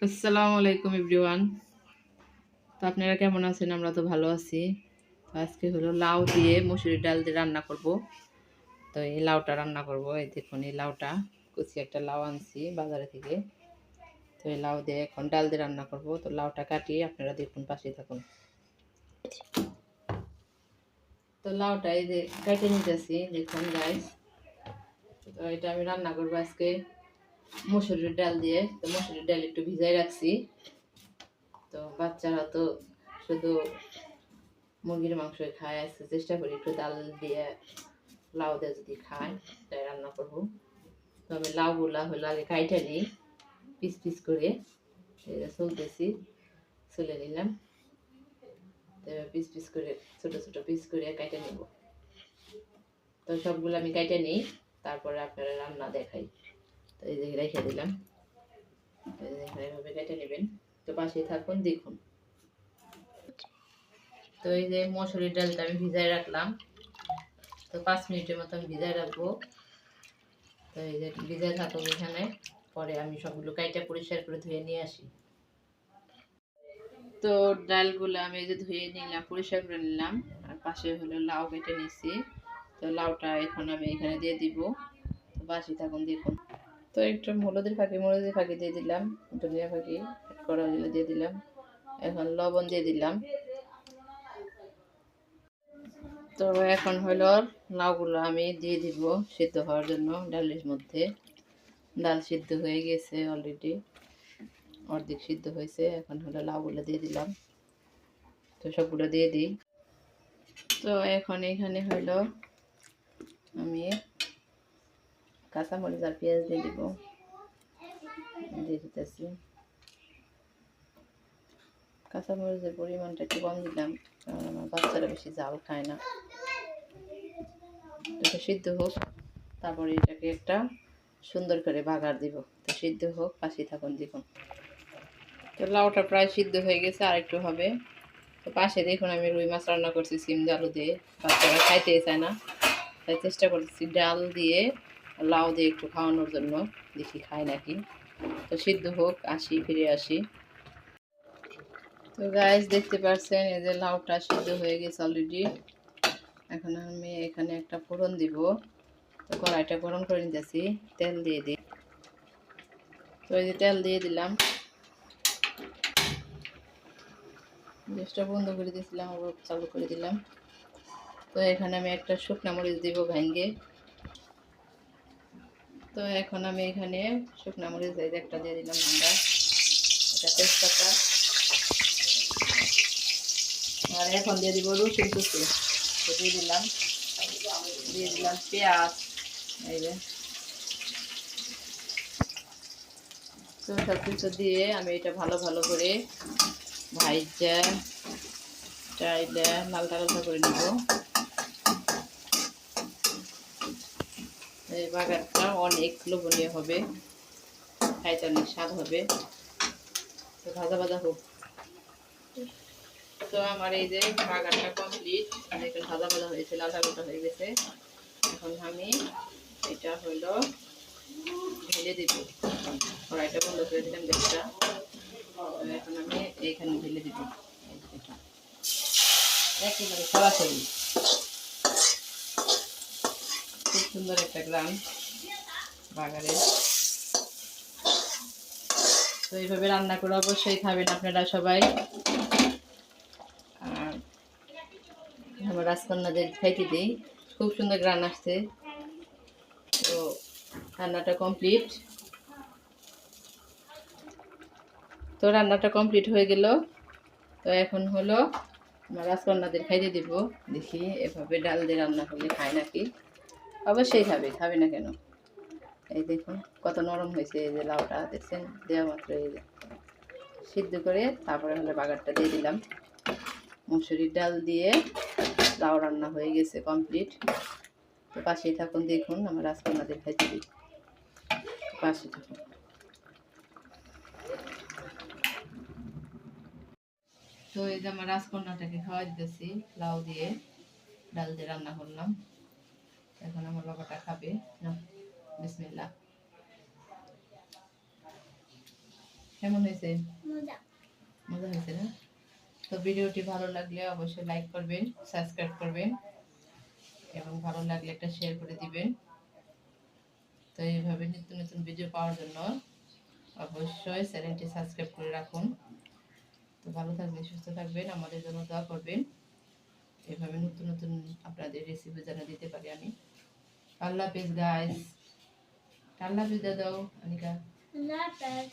আসসালামু আলাইকুম এভরিওয়ান। তো আপনারা কেমন আছেন? আমরা তো ভালো আছি। তো আজকে হলো লাউ দিয়ে মসুরির ডাল দিয়ে রান্না করব। তো এই লাউটা রান্না করব। এই দেখুন এই লাউটা কুচি একটা লাউ আনছি বাজারে থেকে। তো এই লাউ দিয়ে এখন ডাল দিয়ে রান্না করব। তো লাউটা কাটিয়ে আপনারা দেখুন, পাশেই থাকুন। তো লাউটা এই যে কেটে নিতেছি, দেখুন গাইস। তো এটা আমি রান্না করবো আজকে মসুরির ডাল দিয়ে। তো মসুরির ডাল একটু ভিজাই রাখছি। তো বাচ্চারা তো শুধু মুরগির মাংসই খায়, আজকে চেষ্টা করি একটু ডাল দিয়ে লাউ দিয়ে যদি খায় তাই রান্না করবো। তো আমি লাউগুলা হলো আগে কাইটা নিই পিস পিস করে, চলতেছি চলে নিলাম। তো পিস পিস করে ছোট ছোট পিস করে কাইটা নেব। তো সবগুলো আমি কাইটা নিই, তারপরে আপনারা রান্না দেখাই। তো এই যে রেখে দিলাম, এভাবে কেটে নেবেন। তো পাশেই থাকুন, দেখুন। তো এই যে মসুরির ডালটা আমি ভিজাই রাখলাম। তো 5 মিনিটের মতো আমি ভিজাই রাখবো। তো এই যে ভিজাই থাকুক এখানে, পরে আমি সবগুলো কাইটা পরিষ্কার করে ধুয়ে নিয়ে আসি। তো ডালগুলো আমি এই যে ধুয়ে নিলাম, পরিষ্কার করে নিলাম। আর পাশে হলো লাউ কেটে নিচ্ছি। তো লাউটা এখন আমি এখানে দিয়ে দিব। তো বাসি থাকুন, দেখুন। তো একটু হলুদের ফাঁকি দিয়ে দিলাম, ধনিয়া ফাঁকি করা হলে দিয়ে দিলাম। এখন লবণ দিয়ে দিলাম। তো এখন হলো লাউগুলো আমি দিয়ে দিব সিদ্ধ হওয়ার জন্য ডালের মধ্যে। ডাল সিদ্ধ হয়ে গেছে অলরেডি, অর্ধেক সিদ্ধ হয়েছে। এখন হলো লাউগুলো দিয়ে দিলাম। তো সবগুলো দিয়ে দিই। তো এখন এখানে হলো আমি কাঁচামরিচ আর পেঁয়াজ দিয়ে দিব, দিয়ে দিতেছি। কাঁচামরিচের পরিমাণটা একটু কম দিলাম, কারণ আমার বাচ্চারা বেশি ঝাল খায় না। এটা সিদ্ধ হোক, তারপরে এটাকে একটা সুন্দর করে বাগার দিব। তো সিদ্ধ হোক, পাশে থাকুন, দেখুন। তো লাউটা প্রায় সিদ্ধ হয়ে গেছে, আর একটু হবে। তো পাশে দেখুন আমি রুই মাছ রান্না করছি সিম আলু দিয়ে। বাচ্চারা খাইতেই চায় না, তাই চেষ্টা করতেছি ডাল দিয়ে লাউ দিয়ে একটু খাওয়ানোর জন্য, দেখি খায় নাকি। তো সিদ্ধ হোক, ফিরে আসি। তো গাইস দেখতে পাচ্ছেন এই যে লাউটা সিদ্ধ হয়ে গেছে অলরেডি। এখন আমি এখানে একটা ফোড়ন দিব। তো কড়াইটা গরম করে নিতেছি, তেল দিয়ে দিই। তো এই যে তেল দিয়ে দিলাম, গ্যাসটা বন্ধ করে দিয়েছিলাম, আবার চালু করে দিলাম। তো এখানে আমি একটা শুকনা মরিচ দিব ভেঙে। তো এখন আমি এখানে শুকনা মরিচ একটা দিয়ে দিলাম ভাঙা, এটা তেজপাতা। আর এখন দিয়ে দিব রসুন কুচি। তো দিয়ে দিলাম পেঁয়াজ। এই যে তো সব কিছু দিয়ে আমি এটা ভালো ভালো করে ভাইজা চাইলে লালটা লালটা করে নিব। এই বাগারটা অনেক লোভনীয় হবে, খাইতে অনেক স্বাদ হবে। তো ভাজা ভাজা হোক। তো আমার এই যে বাগারটা কমপ্লিট, দেখুন ভাজা ভাজা হয়েছে, লালটা লালটা হয়ে গেছে। এখন আমি এটা হলো ঢেলে দিব। কড়াইটা বন্ধ করে দিলাম গ্যাসটা। এখন আমি এইখানে ঢেলে দিব, একেবারে সরাসরি। খুব সুন্দর একটা গ্রাম বাগারে। তো এইভাবে রান্না করে অবশ্যই খাবেন আপনারা সবাই। আর আমার রাজকন্যাদের খাইতে দিই, খুব সুন্দর গ্রান আসছে। তো রান্নাটা কমপ্লিট। তো রান্নাটা কমপ্লিট হয়ে গেল। তো এখন হলো আমার রাজকন্যাদের খাইতে দিব। দেখি এভাবে ডাল দিয়ে রান্না করলে খায় নাকি। অবশ্যই খাবে না কেন। এই দেখুন কত নরম হয়েছে, এই যে লাউটা দেখছেন, দেওয়া মাত্র এই যে সিদ্ধ করে তারপরে হলো বাগারটা দিয়ে দিলাম। মুসুরির ডাল দিয়ে লাউ রান্না হয়ে গেছে কমপ্লিট। তো পাশেই থাকুন, দেখুন আমার রাজকন্যাদের খাইতে দিই, পাশে থাকুন। তো এই যে আমার রাজকন্যাটাকে খাওয়া দিতেছি লাউ দিয়ে ডাল দিয়ে রান্না করলাম। এখন আমার বাবাটা খাবে না। বিসমিল্লাহ। কেমন হয়েছে? মজা হয়েছে না? তো ভিডিওটি ভালো লাগলে অবশ্যই লাইক করবেন, সাবস্ক্রাইব করবেন এবং ভালো লাগলে একটা শেয়ার করে দিবেন। তো এইভাবে নিত্য নতুন ভিডিও পাওয়ার জন্য অবশ্যই চ্যানেলটি সাবস্ক্রাইব করে রাখুন। তো ভালো থাকবেন, সুস্থ থাকবেন, আমাদের জন্য দোয়া করবেন। এভাবে নতুন নতুন আপনাদের রেসিপি যেন দিতে পারি আমি। আল্লাহ হাফেজ গাইস। আল্লাহ হাফেজ দাও অনিকা। আল্লাহ হাফেজ।